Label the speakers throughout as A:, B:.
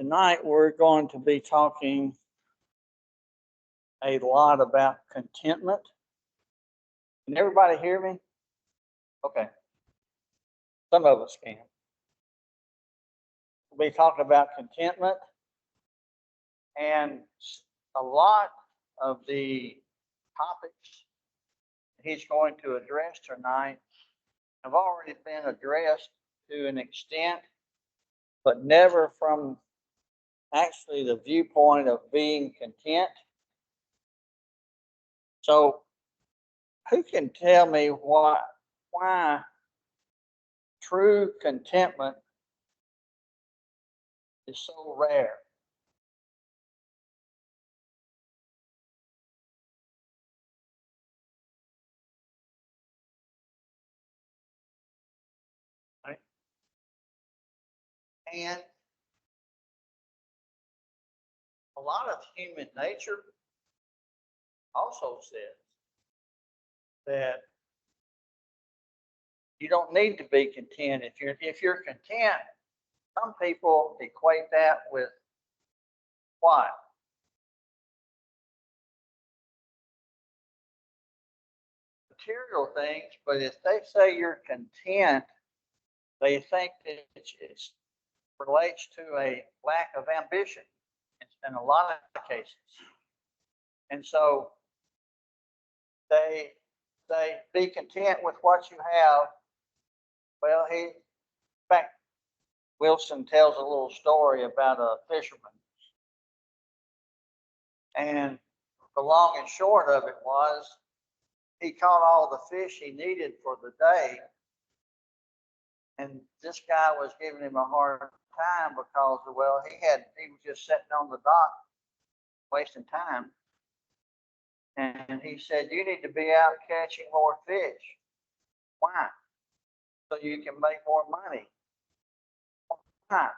A: Tonight we're going to be talking a lot about contentment. Can everybody hear me? Okay. Some of us can. We'll be talking about contentment, and a lot of the topics he's going to address tonight have already been addressed to an extent, but never from actually the viewpoint of being content. So who can tell me why true contentment is so rare? Right? And a lot of human nature also says that you don't need to be content. If you're content, some people equate that with what? Material things, but if they say you're content, they think that it relates to a lack of ambition in a lot of cases. And so they be content with what you have. Well, in fact, Wilson tells a little story about a fisherman. And the long and short of it was he caught all the fish he needed for the day. And this guy was giving him a hard time because, well, he was just sitting on the dock wasting time. And he said, you need to be out catching more fish. Why? So you can make more money. Why?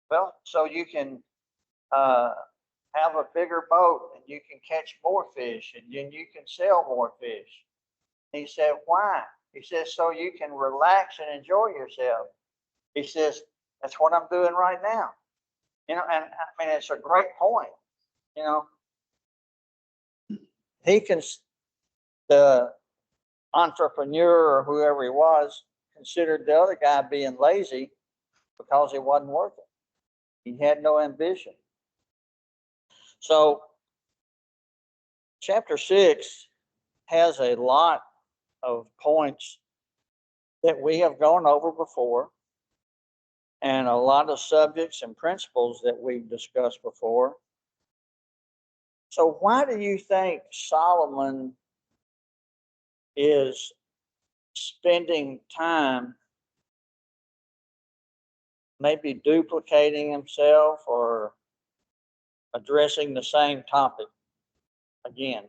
A: Well, so you can have a bigger boat and you can catch more fish and then you can sell more fish. He said, why? He says, so you can relax and enjoy yourself. He says, that's what I'm doing right now. And I mean, it's a great point. The entrepreneur or whoever he was considered the other guy being lazy because he wasn't working. He had no ambition. So chapter 6 has a lot of points that we have gone over before and a lot of subjects and principles that we've discussed before. So why do you think Solomon is spending time maybe duplicating himself or addressing the same topic again?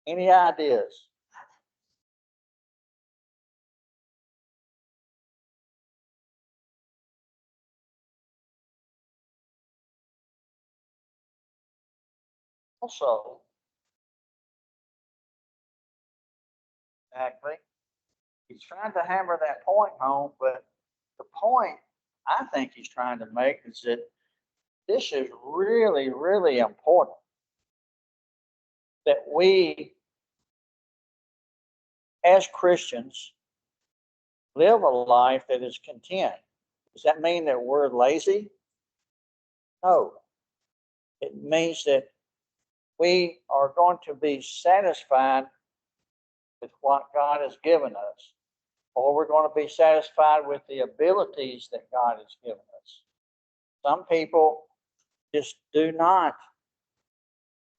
A: Any ideas? Also, exactly, he's trying to hammer that point home, but the point I think he's trying to make is that this is really, really important that we, as Christians, live a life that is content. Does that mean that we're lazy? No. It means that we are going to be satisfied with what God has given us, or we're going to be satisfied with the abilities that God has given us. Some people just do not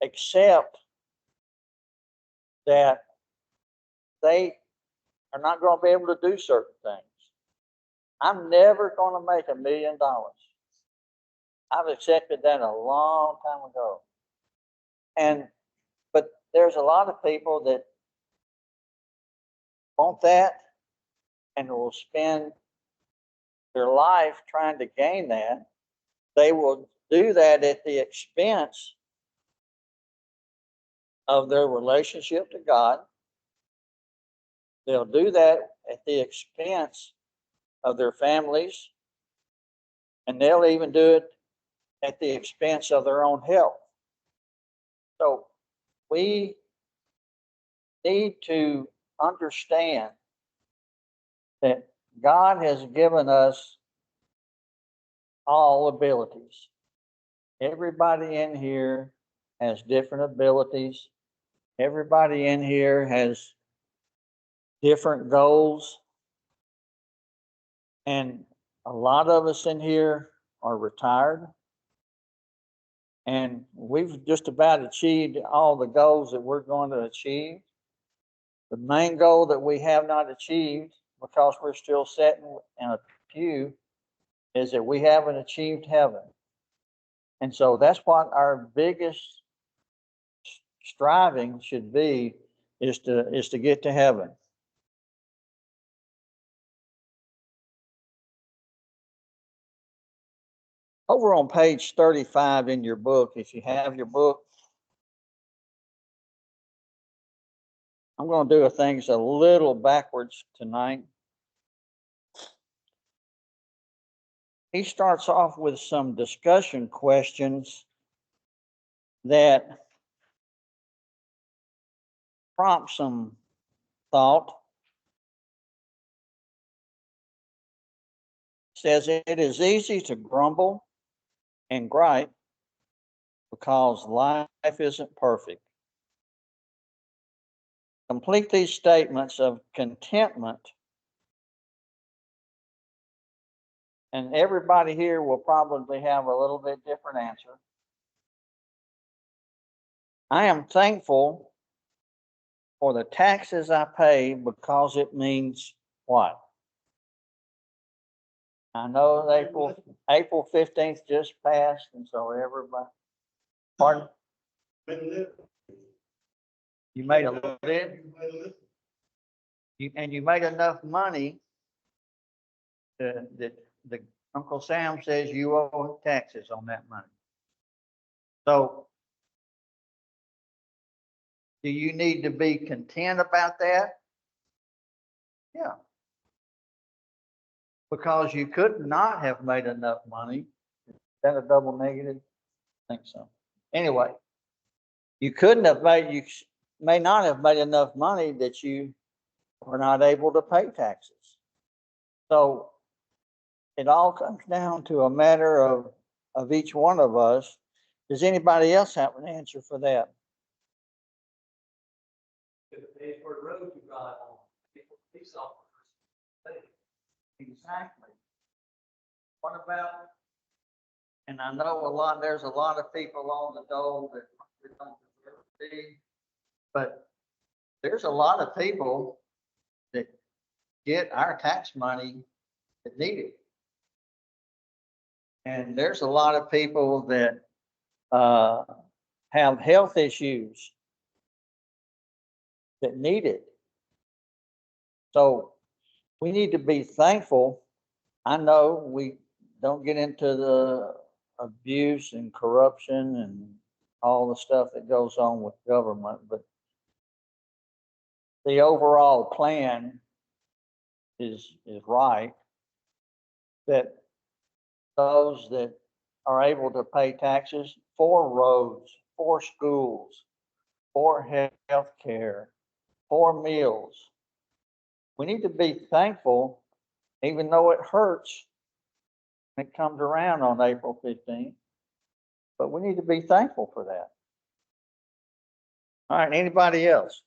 A: accept that they are not going to be able to do certain things. I'm never going to make $1 million. I've accepted that a long time ago. But there's a lot of people that want that and will spend their life trying to gain that. They will do that at the expense of their relationship to God. They'll do that at the expense of their families, and they'll even do it at the expense of their own health. So we need to understand that God has given us all abilities. Everybody in here has different abilities. Everybody in here has different goals. And a lot of us in here are retired. And we've just about achieved all the goals that we're going to achieve. The main goal that we have not achieved, because we're still sitting in a pew, is that we haven't achieved heaven. And so that's what our biggest striving should be, is to get to heaven. Over on page 35 in your book, if you have your book, I'm going to do things a little backwards tonight. He starts off with some discussion questions that prompt some thought. Says it is easy to grumble and gripe because life isn't perfect. Complete these statements of contentment, and everybody here will probably have a little bit different answer. I am thankful for the taxes I pay because it means what? I know April 15th just passed, and so everybody, pardon? You made a living? And you made enough money that the Uncle Sam says you owe taxes on that money. So do you need to be content about that? Yeah. Because you could not have made enough money. Is that a double negative? I think so. Anyway, you may not have made enough money that you are not able to pay taxes. So it all comes down to a matter of each one of us. Does anybody else have an answer for that? Exactly. What about, and I know there's a lot of people on the dole that don't deserve to be, but there's a lot of people that get our tax money that need it. And there's a lot of people that have health issues that need it. So we need to be thankful. I know we don't get into the abuse and corruption and all the stuff that goes on with government, but the overall plan is right, that those that are able to pay taxes for roads, for schools, for health care, for meals, we need to be thankful, even though it hurts when it comes around on April 15th, but we need to be thankful for that. All right, anybody else?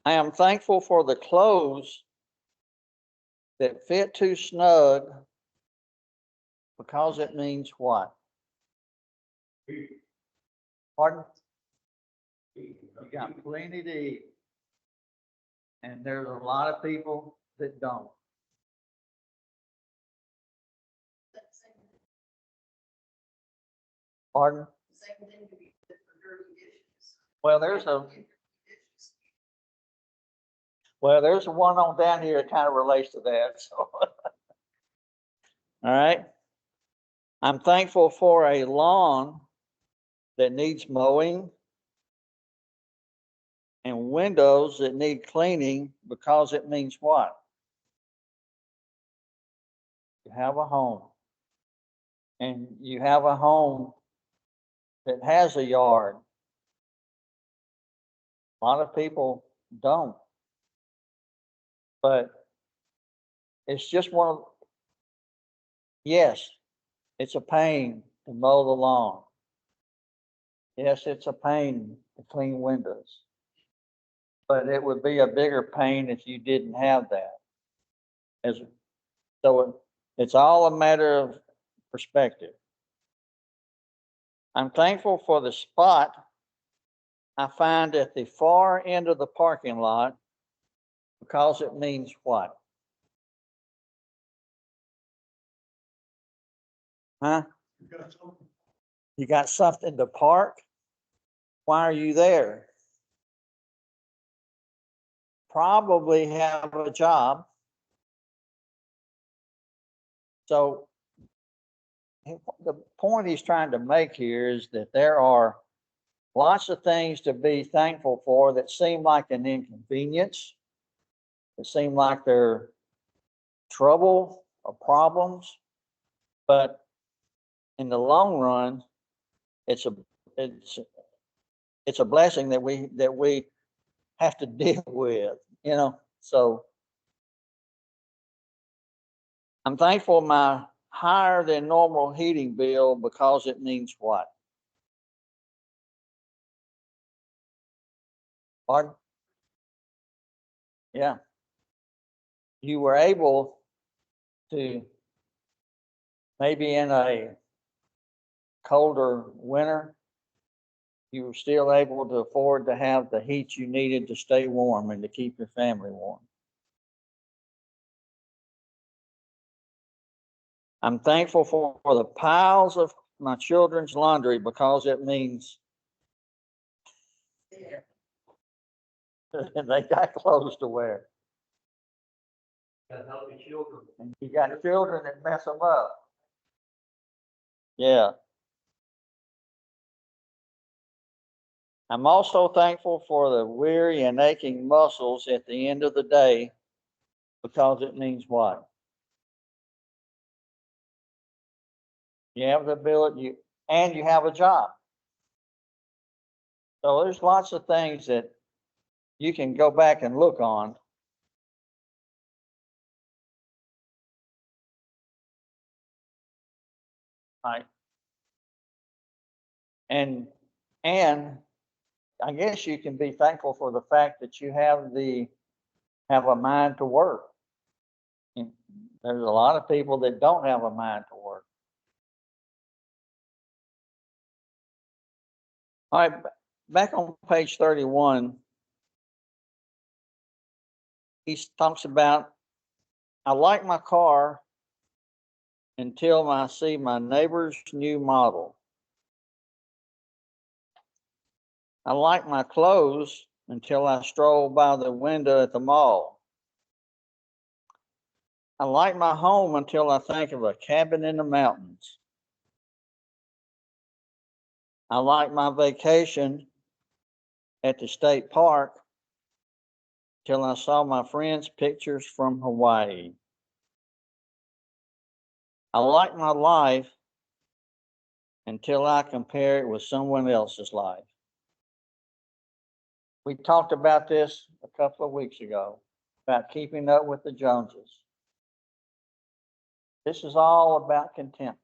A: I am thankful for the clothes that fit too snug because it means what? Pardon? You got plenty to eat. And there's a lot of people that don't. Pardon? Well, there's a one on down here that kind of relates to that. So. All right. I'm thankful for a lawn that needs mowing and windows that need cleaning, because it means what? You have a home. And you have a home that has a yard. A lot of people don't. But it's just one of, yes, it's a pain to mow the lawn. Yes, it's a pain to clean windows. But it would be a bigger pain if you didn't have that. So it's all a matter of perspective. I'm thankful for the spot I find at the far end of the parking lot, because it means what? Huh? You got something to park? Why are you there? Probably have a job. So the point he's trying to make here is that there are lots of things to be thankful for that seem like an inconvenience, that seem like they're trouble or problems, but in the long run, it's a it's it's a blessing that we have to deal with, you know. So I'm thankful my higher than normal heating bill, because it means what? Pardon? Yeah. You were able to, maybe in a colder winter, you were still able to afford to have the heat you needed to stay warm and to keep your family warm. I'm thankful for the piles of my children's laundry, because it means they got clothes to wear. And you got children that mess them up. Yeah. I'm also thankful for the weary and aching muscles at the end of the day, because it means what? You have the ability, and you have a job. So there's lots of things that you can go back and look on. Right. And and I guess you can be thankful for the fact that you have a mind to work. And there's a lot of people that don't have a mind to work. All right, back on page 31, he talks about, I like my car until I see my neighbor's new model. I like my clothes until I stroll by the window at the mall. I like my home until I think of a cabin in the mountains. I like my vacation at the state park till I saw my friends' pictures from Hawaii. I like my life until I compare it with someone else's life. We talked about this a couple of weeks ago, about keeping up with the Joneses. This is all about contentment.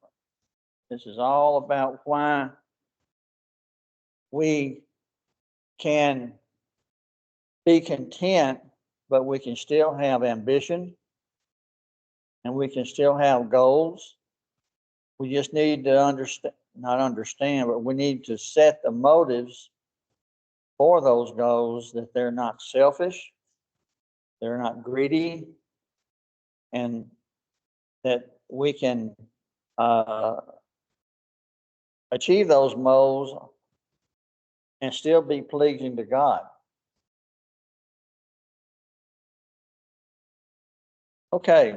A: This is all about why we can be content, but we can still have ambition and we can still have goals. We just need to understand, not understand, but we need to set the motives for those goals, that they're not selfish, they're not greedy, and that we can uh, achieve those goals and still be pleasing to God. Okay.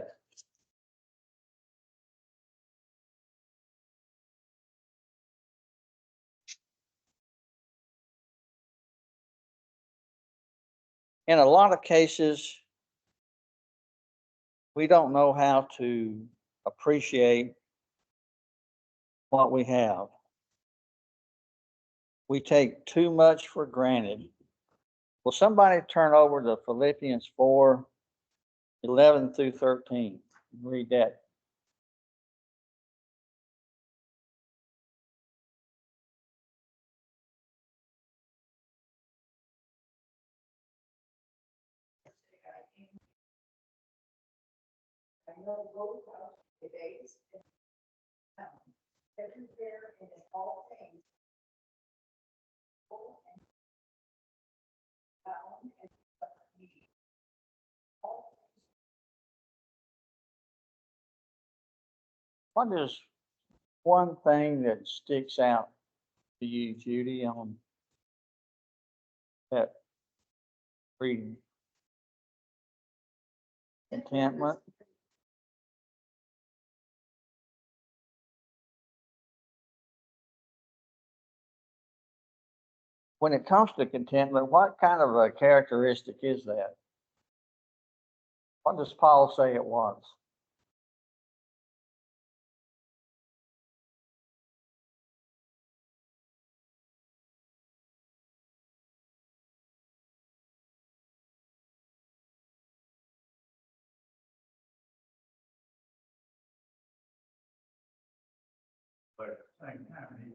A: in a lot of cases, we don't know how to appreciate what we have. We take too much for granted. Will somebody turn over to Philippians 4:11-13? Read that. What is one thing that sticks out to you, Judy, on that reading? Contentment. When it comes to contentment, what kind of a characteristic is that? What does Paul say it was? But at the same time,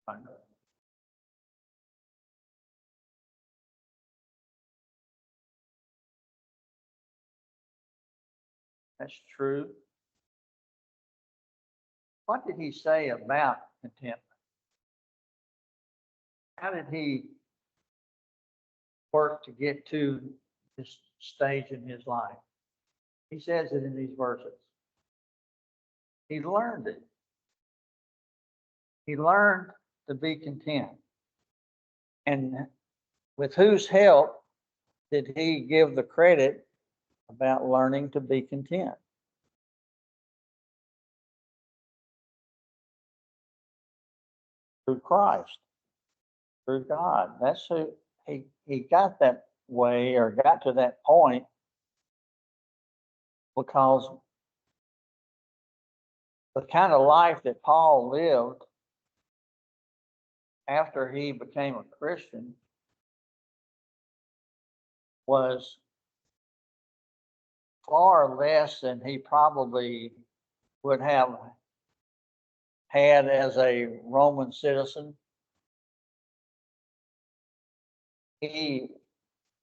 A: I know. That's true. What did he say about contentment? How did he work to get to this stage in his life? He says it in these verses. He learned it. He learned to be content. And with whose help did he give the credit about learning to be content? Through Christ, through God. That's who he got that way, or got to that point, because the kind of life that Paul lived after he became a Christian was far less than he probably would have had as a Roman citizen.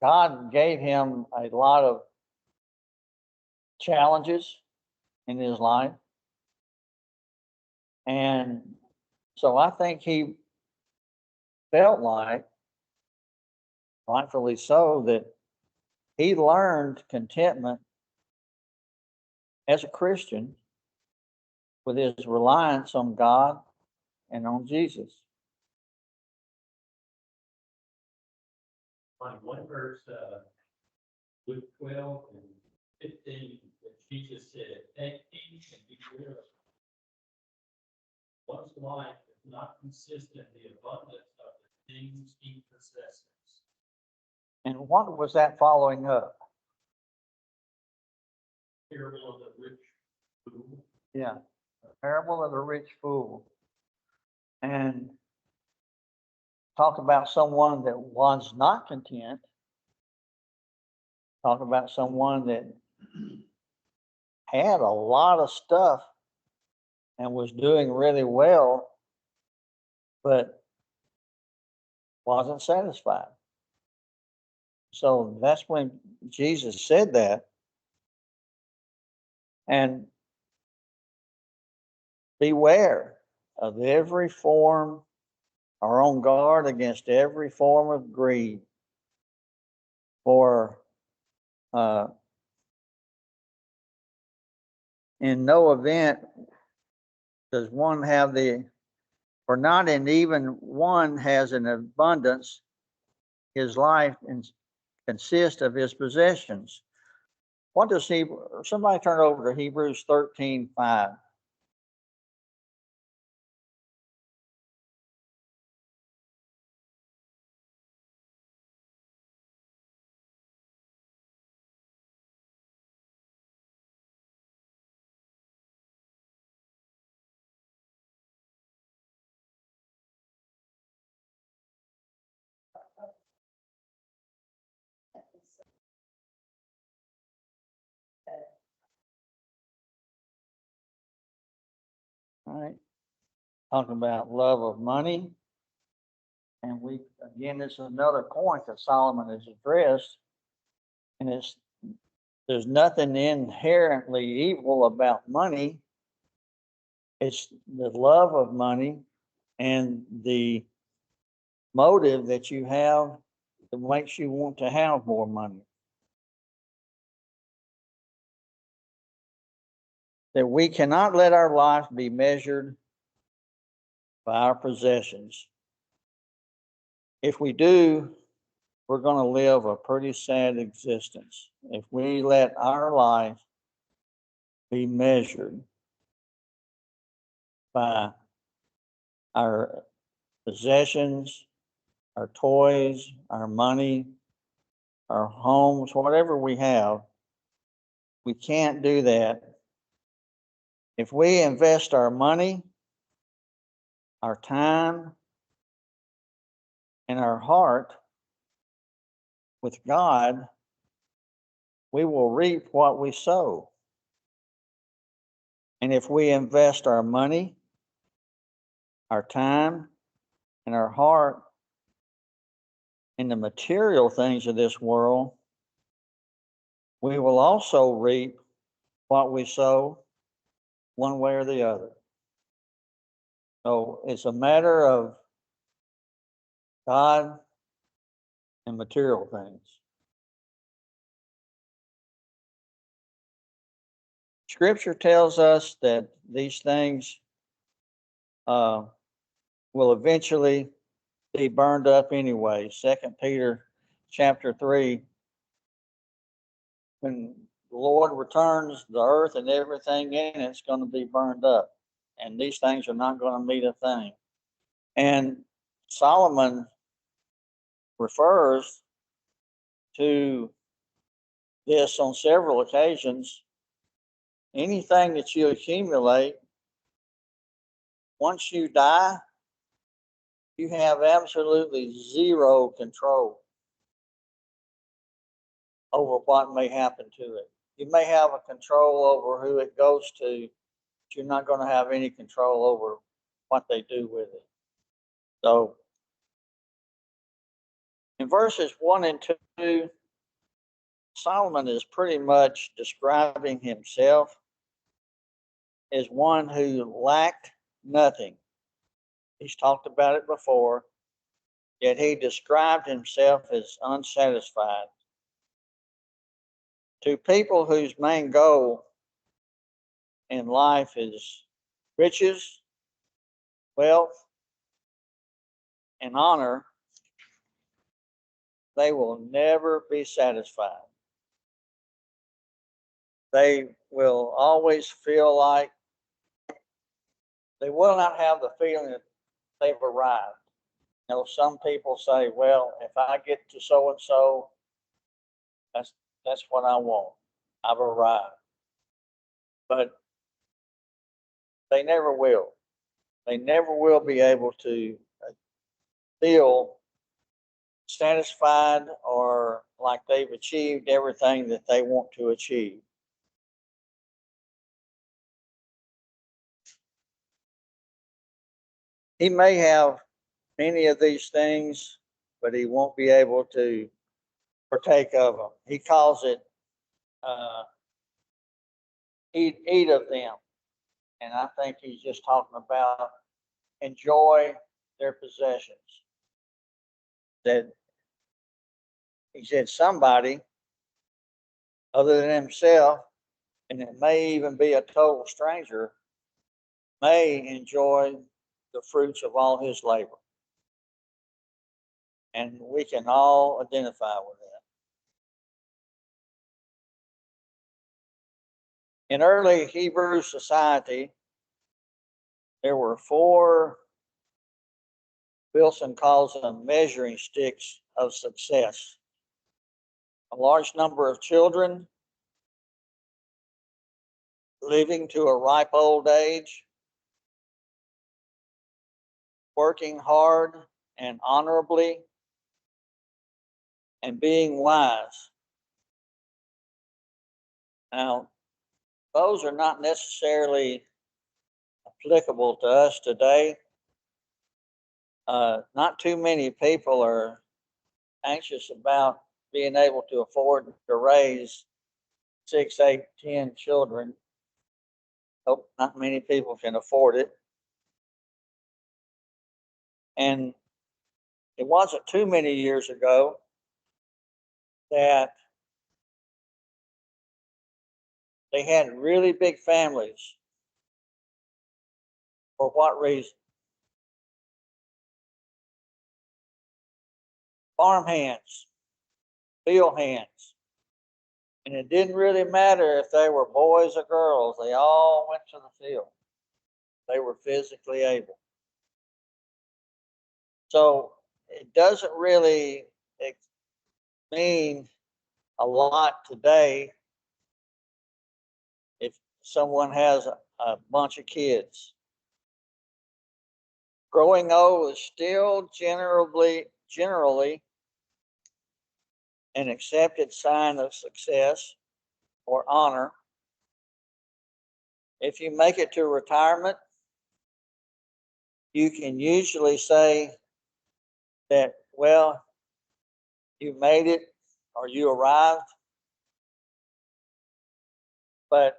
A: God gave him a lot of challenges in his life. And so I think he felt like, rightfully so, that he learned contentment as a Christian with his reliance on God and on Jesus.
B: On one verse, Luke 12 and 15, that Jesus said, "Take heed and beware of one's life is not consist in the abundance of the things he possesses."
A: And what was that following up?
B: Parable of the rich fool.
A: Yeah, the parable of the rich fool. And talk about someone that was not content. Talk about someone that had a lot of stuff and was doing really well, but wasn't satisfied. So that's when Jesus said that. And beware of every form, or on guard against every form of greed. For in no event does one have for not in even one has an abundance his life consists of his possessions. What does somebody turn over to Hebrews 13:5? All right. Talking about love of money. And this is another point that Solomon has addressed. And there's nothing inherently evil about money. It's the love of money and the motive that you have that makes you want to have more money. That we cannot let our life be measured by our possessions. If we do, we're going to live a pretty sad existence. If we let our life be measured by our possessions, our toys, our money, our homes, whatever we have, we can't do that. If we invest our money, our time, and our heart with God, we will reap what we sow. And if we invest our money, our time, and our heart in the material things of this world, we will also reap what we sow one way or the other. So it's a matter of God and material things. Scripture tells us that these things will eventually be burned up anyway. 2 Peter chapter 3, when the Lord returns, the earth and everything in it's going to be burned up. And these things are not going to meet a thing. And Solomon refers to this on several occasions. Anything that you accumulate, once you die, you have absolutely zero control over what may happen to it. You may have a control over who it goes to, but you're not going to have any control over what they do with it. So in verses 1 and 2, Solomon is pretty much describing himself as one who lacked nothing. He's talked about it before, yet he described himself as unsatisfied. To people whose main goal in life is riches, wealth, and honor, they will never be satisfied. They will always feel like they will not have the feeling that they've arrived. You know, some people say, well, if I get to so and so, that's what I want. I've arrived. But they never will. They never will be able to feel satisfied or like they've achieved everything that they want to achieve. He may have many of these things, but he won't be able to partake of them. He calls it eat of them. And I think he's just talking about enjoy their possessions. That he said somebody other than himself, and it may even be a total stranger, may enjoy the fruits of all his labor. And we can all identify with that. In early Hebrew society, there were 4, Wilson calls them measuring sticks of success. A large number of children living to a ripe old age, working hard and honorably, and being wise. Now, those are not necessarily applicable to us today. Not too many people are anxious about being able to afford to raise 6, 8, 10 children. Hope not many people can afford it. And it wasn't too many years ago that they had really big families. For what reason? Farm hands, field hands. And it didn't really matter if they were boys or girls, they all went to the field. They were physically able. So it doesn't really mean a lot today if someone has a bunch of kids. Growing old is still generally an accepted sign of success or honor. If you make it to retirement, you can usually say that, well, you made it or you arrived. But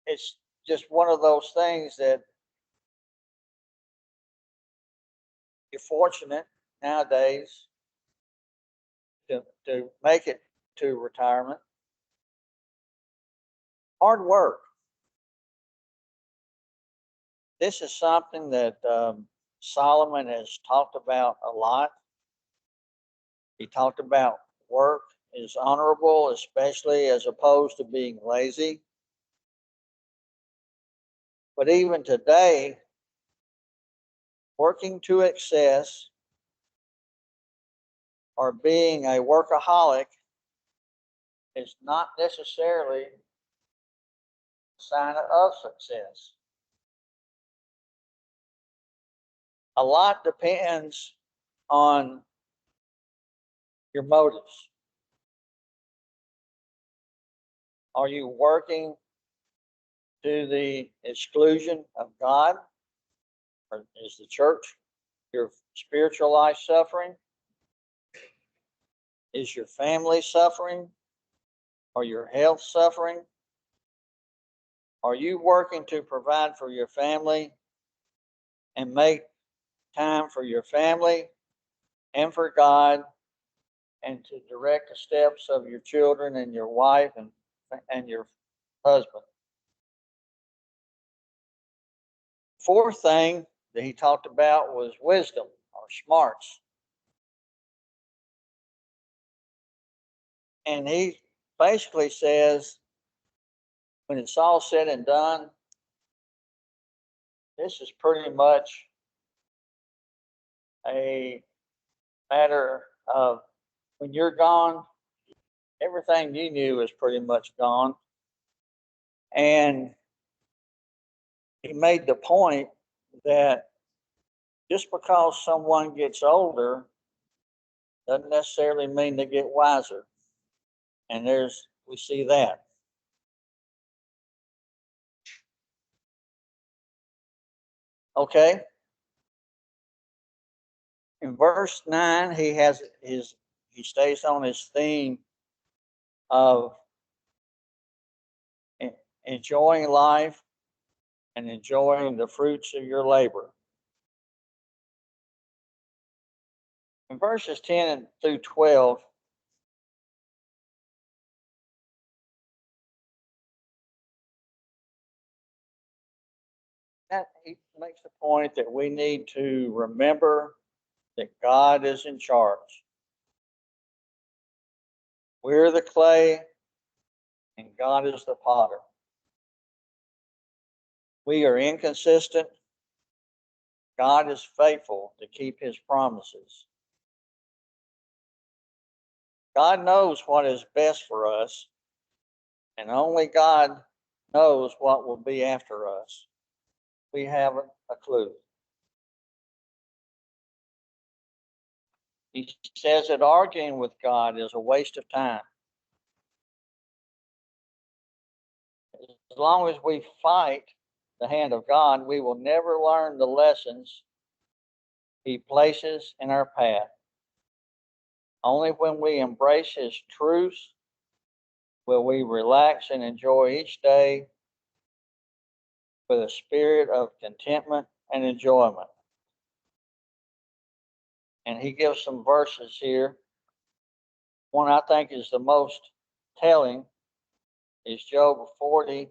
A: it's just one of those things that you're fortunate nowadays to make it to retirement. Hard work. This is something that Solomon has talked about a lot. He talked about work is honorable, especially as opposed to being lazy. But even today, working to excess or being a workaholic is not necessarily a sign of success. A lot depends on your motives. Are you working to the exclusion of God? Or is the church your spiritual life suffering? Is your family suffering? Or your health suffering? Are you working to provide for your family and make time for your family and for God and to direct the steps of your children and your wife and your husband? Fourth thing that he talked about was wisdom or smarts. And he basically says, when it's all said and done, this is pretty much a matter of when you're gone, everything you knew is pretty much gone. And he made the point that just because someone gets older doesn't necessarily mean they get wiser. And we see that. Okay. In verse 9, he stays on his theme of enjoying life and enjoying the fruits of your labor. In verses 10 through 12, he makes the point that we need to remember that God is in charge. We're the clay and God is the potter. We are inconsistent. God is faithful to keep his promises. God knows what is best for us, and only God knows what will be after us. We haven't a clue. He says that arguing with God is a waste of time. As long as we fight the hand of God, we will never learn the lessons He places in our path. Only when we embrace His truths will we relax and enjoy each day with a spirit of contentment and enjoyment. And he gives some verses here. One I think is the most telling is Job 40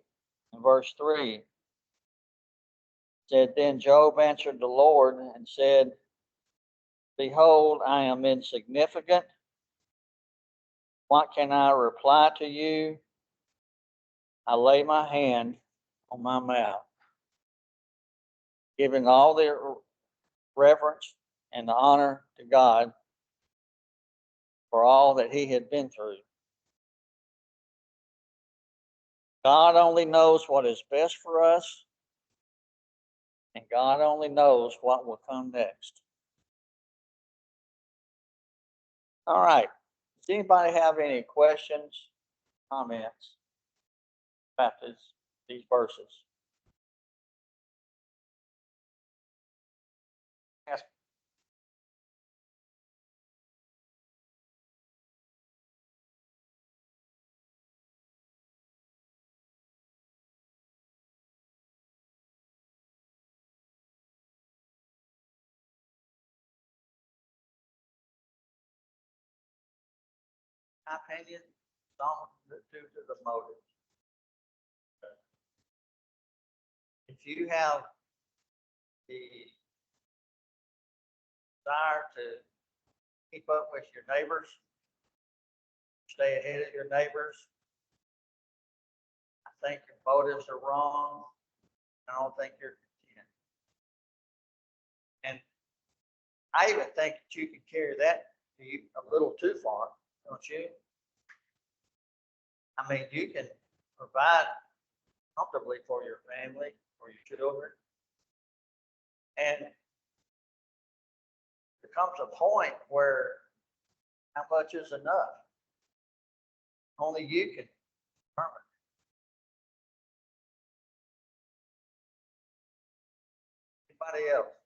A: and verse 3. It said, Then Job answered the Lord and said, Behold, I am insignificant. What can I reply to you? I lay my hand on my mouth, giving all the reverence and the honor to God for all that he had been through. God only knows what is best for us, and God only knows what will come next. All right. Does anybody have any questions, comments about these verses? Yes. My opinion, it's all due to the motive. If you have the desire to keep up with your neighbors, stay ahead of your neighbors, I think your motives are wrong. I don't think you're content. And I even think that you can carry that a little too far, don't you? I mean, you can provide comfortably for your family, for your children. And there comes a point where how much is enough? Only you can determine. Anybody else?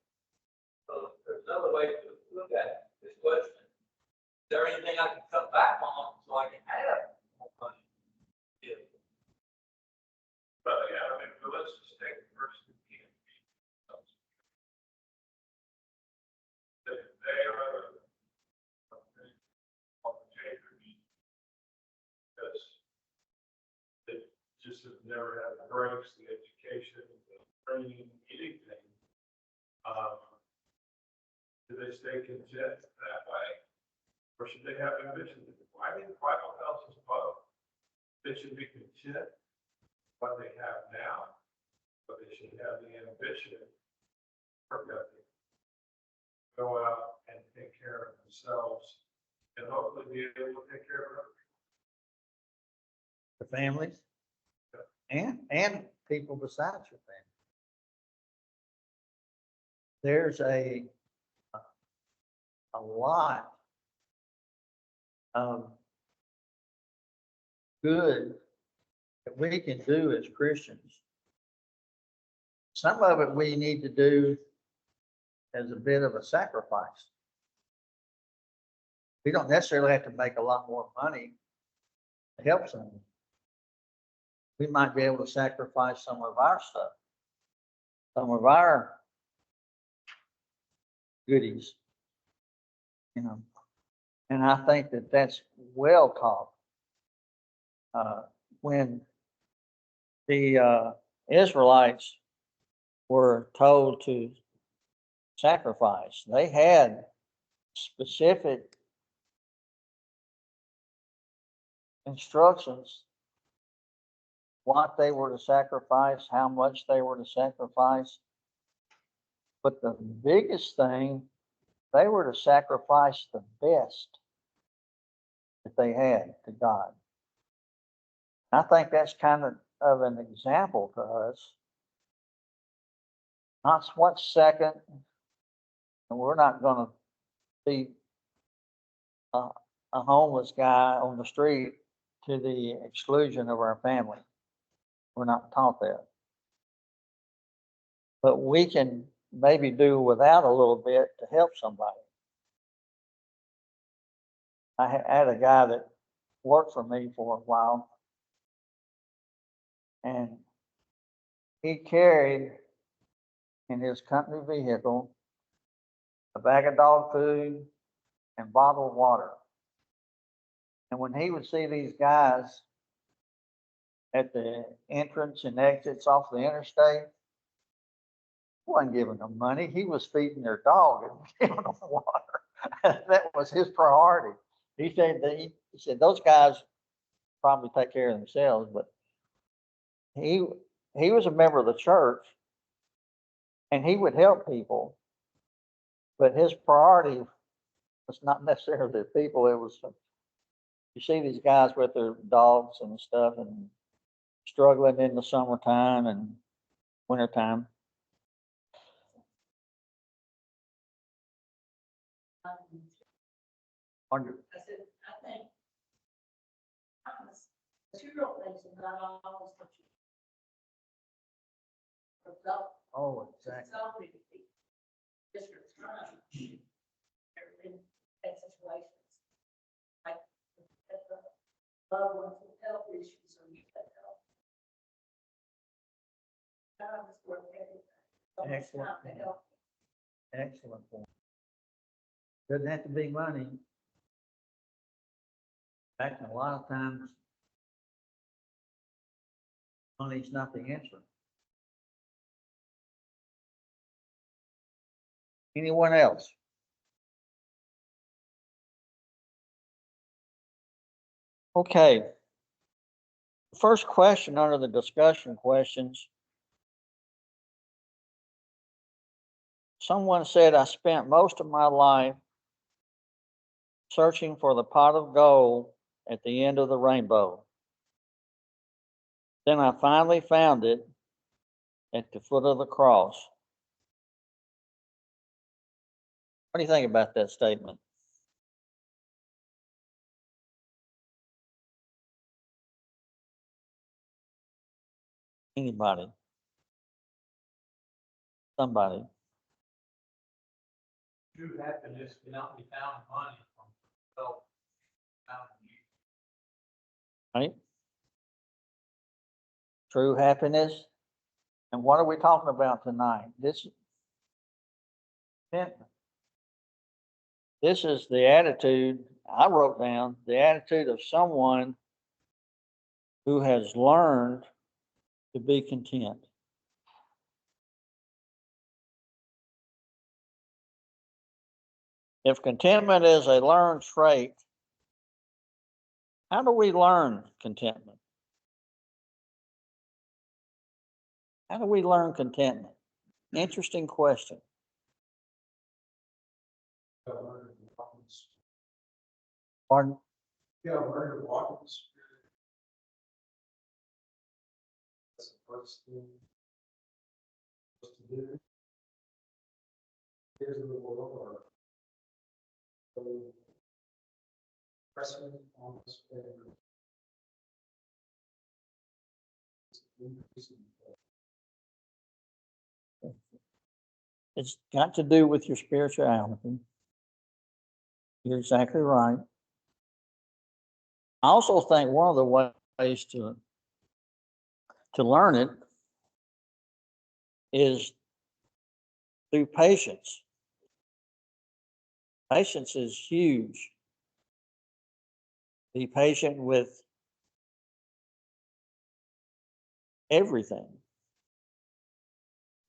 B: So there's another way to look at this question. Is there anything I can cut back on so I can have more money? Yeah. But yeah, I mean, let's just take the first again. They are because they just have never had the breaks, the education, the training, anything. Do they stay content that way? Or should they have ambition? I think Bible tells us both. They should be content with what they have now, but they should have the ambition for nothing. Go out and take care of themselves and hopefully be able to take care of
A: The families and people besides your family. There's a lot of good that we can do as Christians. Some of it we need to do as a bit of a sacrifice. We don't necessarily have to make a lot more money to help someone. We might be able to sacrifice some of our stuff, some of our goodies, you know. And I think that that's well taught. When the Israelites were told to sacrifice, they had specific instructions what they were to sacrifice, how much they were to sacrifice. But the biggest thing, they were to sacrifice the best that they had to God. I think that's kind of an example to us. Not what's second, and we're not going to be a homeless guy on the street to the exclusion of our family. We're not taught that. But we can maybe do without a little bit to help somebody. I had a guy that worked for me for a while, and he carried in his company vehicle a bag of dog food and bottled water. And when he would see these guys at the entrance and exits off the interstate, he wasn't giving them money. He was feeding their dog and giving them water. That was his priority. He said those guys probably take care of themselves, but he was a member of the church and he would help people, but his priority was not necessarily the people. It was, you see these guys with their dogs and stuff and struggling in the summertime and wintertime.
C: I said, I think, two real things and not always what you.
A: Oh, exactly.
C: Districts trying. Everything, bad situations. Like, loved ones with health issues or you get help. God is worth everything. So much
A: Excellent.
C: time to help.
A: Excellent point. Doesn't have to be money. In fact, a lot of times, money's not the answer. Anyone else? Okay. First question under the discussion questions. Someone said, I spent most of my life searching for the pot of gold at the end of the rainbow. Then I finally found it at the foot of the cross. What do you think about that statement? Anybody? Somebody?
D: True happiness cannot be found in money from wealth.
A: Right? True happiness. And what are we talking about tonight? This is the attitude I wrote down, the attitude of someone who has learned to be content. If contentment is a learned trait, how do we learn contentment? How do we learn contentment? Interesting question. Pardon?
B: Yeah, learn to walk in the spirit. That's the first thing to do. Here's the world. Pressing on the spirit.
A: It's got to do with your spirituality. You're exactly right. I also think one of the ways to learn it is through patience. Patience is huge. Be patient with everything.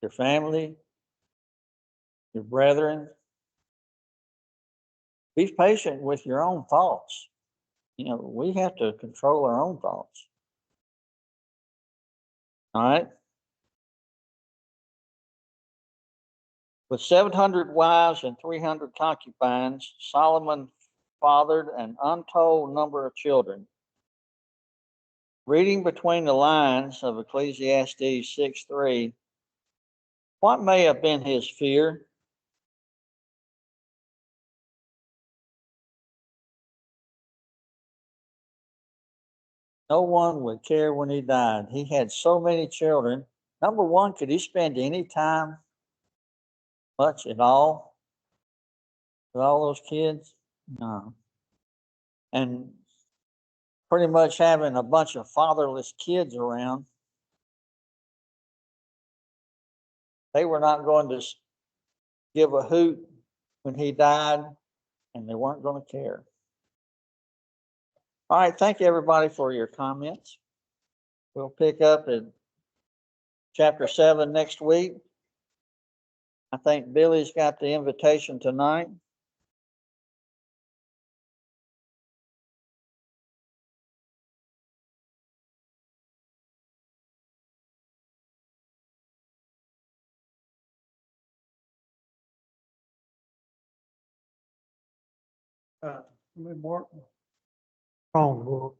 A: Your family, your brethren. Be patient with your own thoughts. You know, we have to control our own thoughts. All right? With 700 wives and 300 concubines, Solomon fathered an untold number of children. Reading between the lines of Ecclesiastes 6:3, what may have been his fear? No one would care when he died. He had so many children. Number one, could he spend any time, much at all, with all those kids? No. And pretty much having a bunch of fatherless kids around, they were not going to give a hoot when he died, and they weren't going to care. All right, thank you everybody for your comments. We'll pick up at chapter 7 next week. I think Billy's got the invitation tonight.
E: Mark, phone book.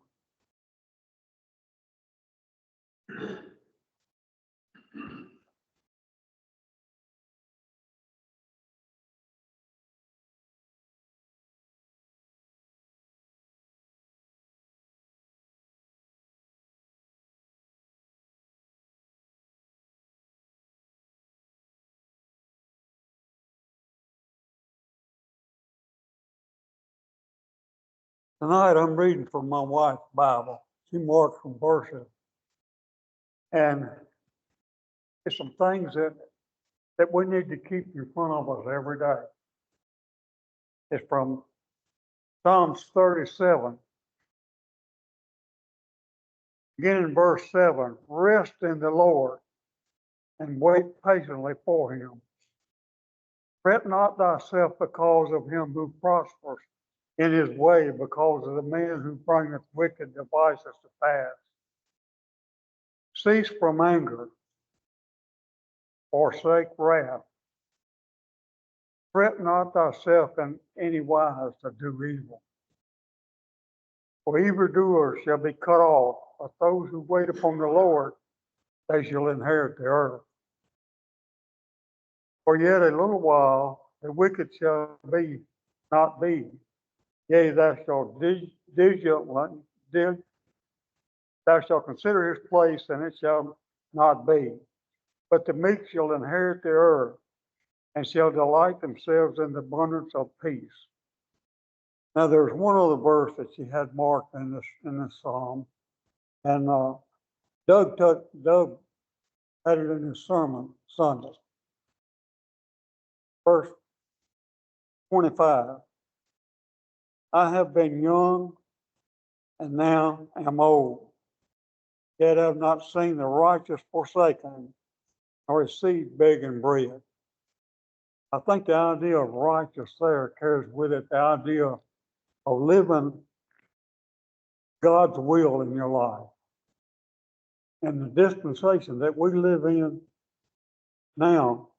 E: Tonight I'm reading from my wife's Bible. She marks some verses. And it's some things that we need to keep in front of us every day. It's from Psalms 37, beginning in verse 7. Rest in the Lord and wait patiently for him. Fret not thyself because of him who prospers in his way, because of the man who bringeth wicked devices to pass. Cease from anger, forsake wrath. Fret not thyself in any wise to do evil. For evildoers shall be cut off, but those who wait upon the Lord, they shall inherit the earth. For yet a little while, the wicked shall not be. Yea, thou shalt consider his place, and it shall not be. But the meek shall inherit the earth, and shall delight themselves in the abundance of peace. Now, there's one other verse that she had marked in this psalm, and Doug had it in his sermon Sunday. Verse 25. I have been young, and now am old, yet have not seen the righteous forsaken, nor his seed begging bread. I think the idea of righteous there carries with it the idea of living God's will in your life. And the dispensation that we live in now,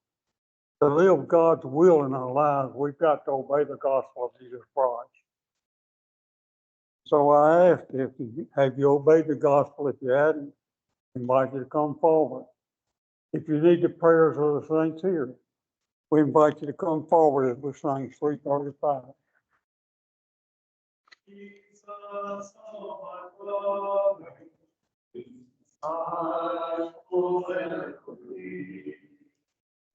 E: to live God's will in our lives, we've got to obey the gospel of Jesus Christ. So I asked have you obeyed the gospel? If you hadn't, I invite you to come forward. If you need the prayers of the saints here, we invite you to come forward as we sing 335.
B: Jesus, oh my brother, I will ever be.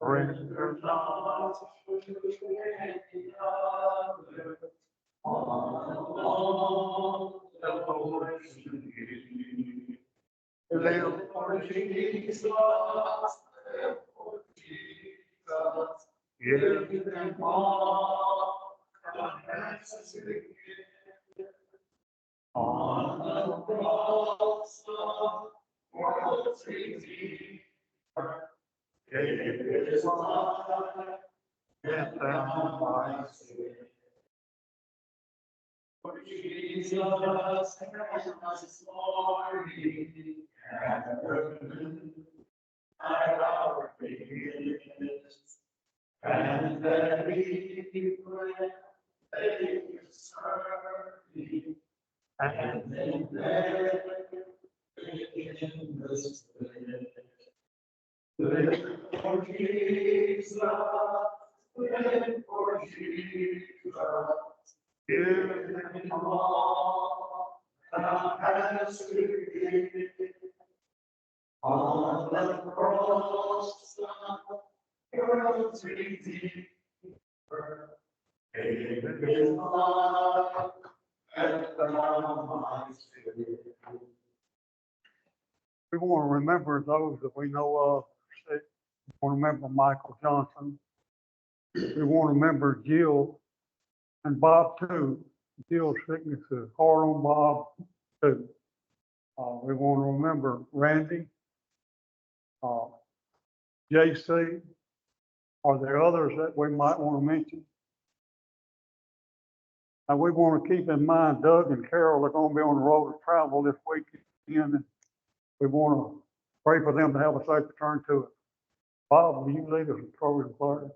B: Render not to any other all the ocean. Live for Jesus, live for Jesus, give them all unnecessary. On the cross of world's Redeemer, gave his life, and thou my sin. For Jesus has morning and heaven at our feet, and that he prayed, they serve thee. And then there in the spirit, live for Jesus, live for Jesus, give him all
F: thou hast created. On the cross, the world's redeemer, gave his life, and thou my Savior.
E: We want to remember those that we know of. We want to remember Michael Johnson. We want to remember Jill and Bob too. Jill's sickness is hard on Bob too. We want to remember Randy, JC. Are there others that we might want to mention? And we want to keep in mind Doug and Carol are going to be on the road to travel this weekend. And we want to pray for them to have a safe return to it. Bob, will you lead us in prayer?